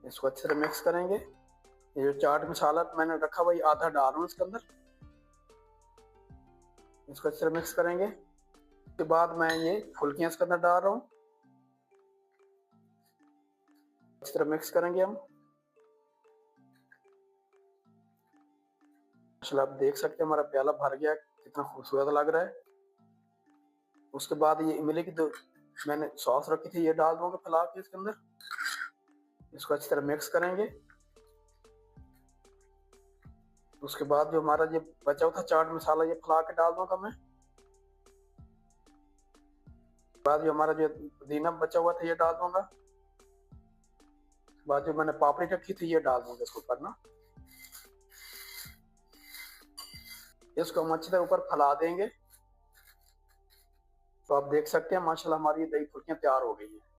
इसको अच्छे से मिक्स करेंगे। ये जो चाट मसाला मैंने रखा हुआ ये आधा डाल रहा हूँ इसके अंदर। इसको अच्छे से मिक्स करेंगे। उसके बाद मैं ये फुल्कियाँ इसके अंदर डाल रहा हूँ। इस तरह मिक्स करेंगे हम। माशाल्लाह आप देख सकते हैं हमारा प्याला भर गया, कितना खूबसूरत लग रहा है। उसके बाद ये इमली की जो मैंने सॉस रखी थी ये डाल दूंगा फैला के इसके अंदर। इसको अच्छी तरह मिक्स करेंगे। उसके बाद जो हमारा ये बचा हुआ था चाट मसाला ये फैला के डाल दूंगा मैं। बाद जो हमारा जो पुदीना बचा हुआ था ये डाल दूंगा। बाद जो मैंने पापड़ी रखी थी ये डाल दूंगा इसके ऊपर ना। इसको हम अच्छी तरह ऊपर फैला देंगे। तो आप देख सकते हैं माशाल्लाह हमारी दही फुल्कियां तैयार हो गई है।